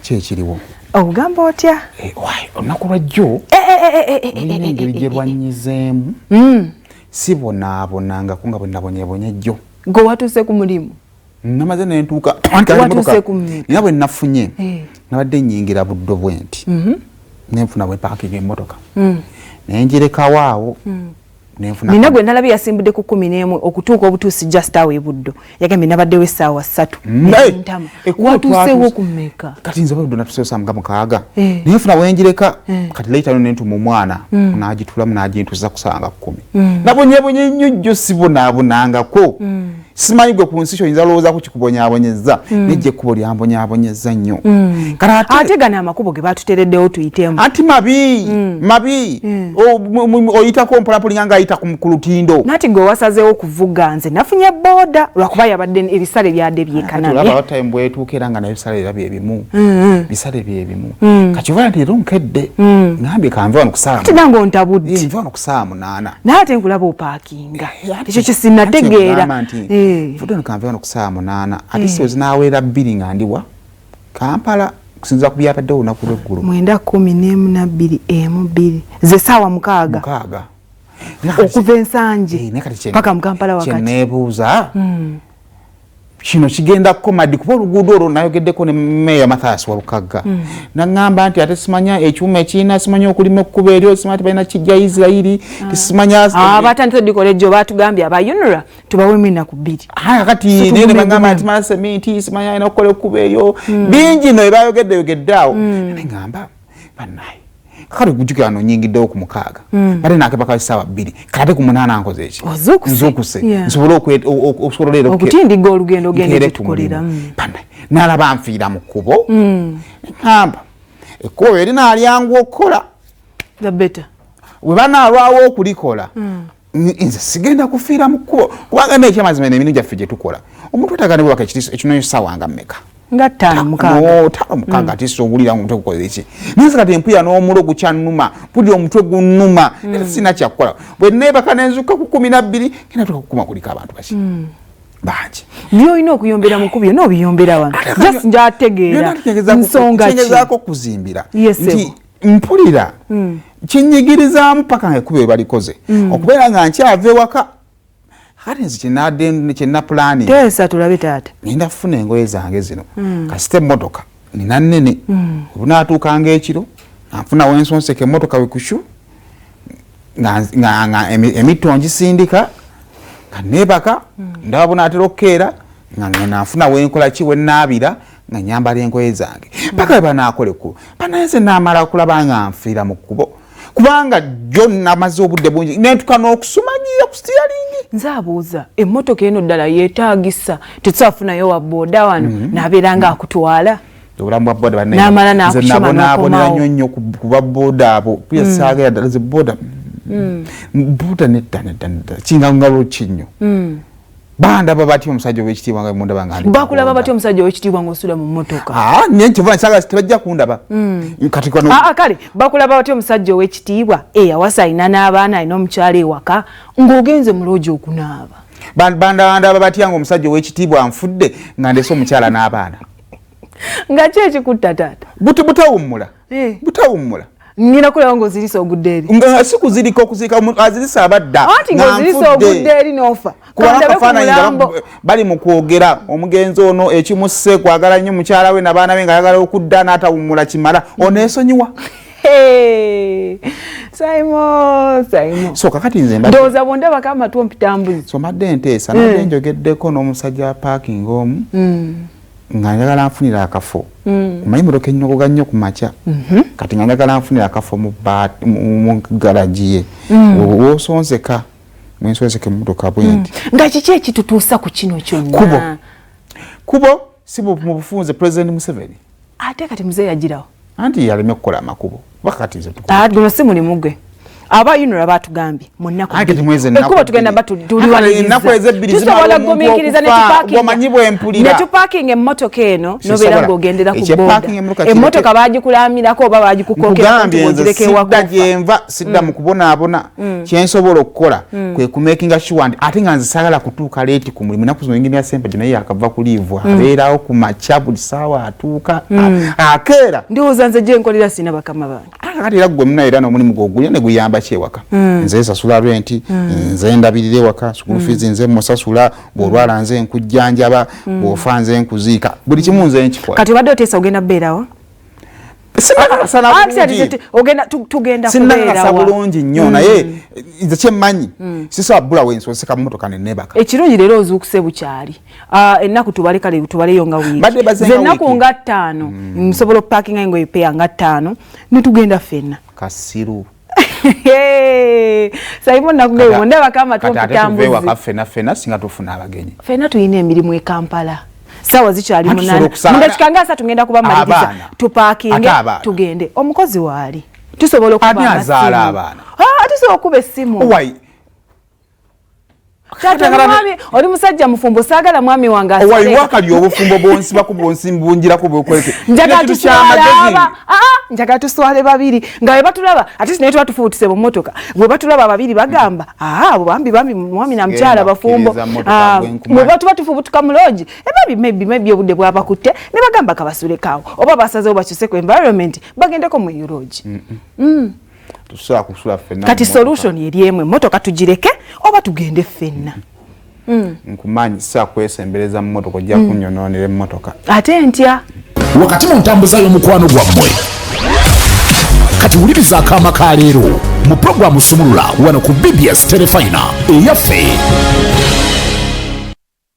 Kyekiriwo. Ogamba otya? Why olunaku lwajjo olina engeri gye lwanyizeemu sibonaabonangako nga bwe nabonyebonye jjo. Gwe watuuse ku mulimu? Namaze ne ntuuka watuuse ku mulimu? Nina bwe nafunye nabadde nnyingira buddo bwe nti ne nfuna bwe paakinga emmotoka naye njirekawo awo. Nina gwe nalabye yasimbudde ku 11 okutuuka obutuusi just awo ebuddo yagambye nabaddewo essaawa 3 watuuseewo ku mmeka? Kati nze buddo natuuseewo saa 6 naye nfuna wenjireka kati laita ne ntuma omwana n'agitulamu n'agintuusa ku saa 10 nabonyebonye nnyo jjo sibonaabonangako. Simanyi gwe ku nsi kyo oyinza lowooza ku kikubonyaabonyezza nejje ekkubo lyambonyaabonyezza nnyo. Ate gano amakubo ge baatuteereddewo tuyitemu anti mabi oyitako mpolapolinga ng'ayita ku lutindo. Nati gwe wasazeewo okuvuga nze nafunye booda lwakuba yabadde ebisale byadde byekanamye. Time bwetuuka era nga n'ebisale era bye bimu bisale bye bimu kati oba nti era onkedde ngambye kanve wano ku saa ati nange ontabudde nve wano ku saa 8 naate nkulaba opaakinga ekyo kye sinnategeera. Fudo nkanve wano ku saa 8 ate siwezi n'aweera 2 nga ndiwa Kampala kusinza ku byabadde olunaku lw'eggulu 9:12 ze ssaawa 6 okuva ensanje paka mu Kampala wakati. Kyeneebuuza kino kigenda komadi kuba oluguudo olwo nayogeddeko ne Meya Mathias Walukagga naŋŋamba nti ate simanya ekyuma ekirina simanya okulima ekkubo eryo simanya tebalina kijja Isirairi tisimanya batandise dikolejjo baatugambye abayunura tubawe mina ku 2 kati nene baŋŋamba nti mala seminti simanya alina okukola ekkubo eryo bingi no ebayogeddeyogeddeawo neŋŋamba bannaye kale gujjukira no nyingiddewo ku 6 bale nakebaka essaawa 2 kate ku 8 nkoze eki nzukuse nsobola okusobola era okutindiga olugendo ogende tukolera nalaba nfiira mu kkubo ŋŋamba ekkubo erina alyangu okukola beta we banaalwawo okulikola nze sigenda kufiira mu kkubo kubanga nekyamazima emirimu gyaffe gye tukola omuntu atagane bwaka ekino essaawa nga mmeka nga 5 ati sobulira omutwe gukoze ki nze kati empuya n'omulo gukyannuma buli omutwe gunnuma sina kyakukola bwe neebaka nenzuka ku 12 ngenda tuka kukuma kuliko abantu baki bangi byolina okuyombera mu kubyo n'obiyombera wano just njategeera nsonga ki kyengezaako okuzimbira nti mpulira kinyigirizaamu paka nga ekkubo balikoze okubeera nga nkyava ewaka kati nze kyenna pulaani teesa tulabe taata ngenda kufuna engoye zange zino kasite emmotoka nina nnene obunaatuukanga ekiro nfuna wensonseka emmotoka wekushu nga emitto ngisindika nga neebaka ndaba bunaatera okukeera nga ngenda nfuna wenkola ki wennaabira nga nyambala engoye zange paka webanaakola ekkubo banayenze naamala kulaba nga nfiira mu kkubo kubanga jjo namaze obudde bungi nentuka n'okusumagira ku steeringi. Nze abuuza emmotoka eno ddala yeetaagisa tetwafunayo wa booda wano n'abeera nga akutwala obulamu bwa booda n'amala n'akushoma n'akomawo nnyo ku babooda abo yasaagera ddala ze booda booda nedda kingangalo kinnyo bandaba batya omusajja ow'ekitiibwa nga mundaba nga bakulaba batya omusajja ow'ekitiibwa ng'osula mu mmotoka naye nkyova nsaaga tebajja kundaba kale bakulaba batya omusajja ow'ekitiibwa eyawasa alina n'abaana alina omukyala ewaka ng'ogenze mu loogi okunaaba bandaba batya ng'omusajja ow'ekitiibwa anfudde nga ndese omukyala n'abaana nga ki ekikutta taata butawummula nina kulaba ng'ozirisa ogudde eri nga si kuzirika okuzirika azirisa abadda anti ng'ozirisa ogudde eri n'ofa bali mu kwogera omugenzi ono ekimusse kwagala nnyo mukyala we n'abaana be ng'ayagala okudda n'atawummula kimala oneesonyiwa Simon so kakati nze ndowooza bwondabako amatu ompitambuzi somadde enteesa nabadde njogeddeko n'omusajja paaking omu nga njagala nfunira akafo omanyi motoka ennyogoga nnyo ku makya kati nga njagala nfunira akafo mu galaji ye woosonseka mwensonseka emmotoka bwenti nga kiki ekitutuusa ku kino kyonna kubo si mu bufunze President Museveni ate kati muzeeyi yagirawo anti yaleme kukola amakubo bakati nze guno si mulimu gwe aba yinura batugambye mu nnaku ate tumweze ekuba tugenda tusobola gumikiriza ne tuparking emmotoka eno nobeera ng'ogendera ku boda emmotoka bagikulamirako oba bagikukokera gyenva sidda mu kubonaabona kyensobola okukola kwe kumakinga sure nti ate nga nzisagala kutuuka leeti ku mulimu naku zino ingini ya Sempejja naye yakava ku liivu abeerawo ku makya buli ssaawa atuuka akeera ndowooza nze gye nkolera sina bakama bange kati era gwe munaera n'omulimu gw'ogulya ne guyamba ki ewaka nze sasula renti nze ndabirira ewaka school fees nze musasula bw'olwala nze nkujjanjaba bw'ofa nze nkuziika buli kimu nze nkikola kati obadde oteesa ogenda beerawo sinakasa bulungi nnyo naye nze kyemmanyi sisobola bbula wensoseka mmotoka nenebaka ekirungi leero ozuukuse bukyali ennaku tubale kale tubaleyo nga wiiki ze ennaku nga 5 nsobola okupakinga ngo epeya nga 5 netugenda ffenna kasiru Simon nakugeyo ndabaka amatu okutambuza waka ffenna singa tufuna abagenyi ffenna tuyina emirimu e Kampala sawa zikyali munana munda kikanga 3 tugenda kuba maliriza tupakinge tugende omukozi wali tusobola okuba azaala abaana tusobola okuba essimu oli musajja mufumbo saagala mwami wange wakali obufumbo bonsi bakubonsi mbunjirako bwekweke njagala tuswale babiri nga bwe batulaba ate sinaye tuba tufuutise mu mmotoka bwe batulaba babiri bagamba bambi mwami na mukyala bafumbo bwe batuba tufubutuka mu loogi maybe obudde bwabakutte ne bagamba kabasulekaawo oba basazewo bakyuseko environment bagendeko mu loogi kati solution eri emu emmotoka tugireke oba tugende ffenna nkumanyi sakwesembereza mu mmotoka ojja kunyonoonera emmotoka ate ntya wakati mu ntambuza y'omukwano gwammwe kati wuliriza akaama ka leero mu puroguramu Sumulula wano ku BBS Telefina eyaffe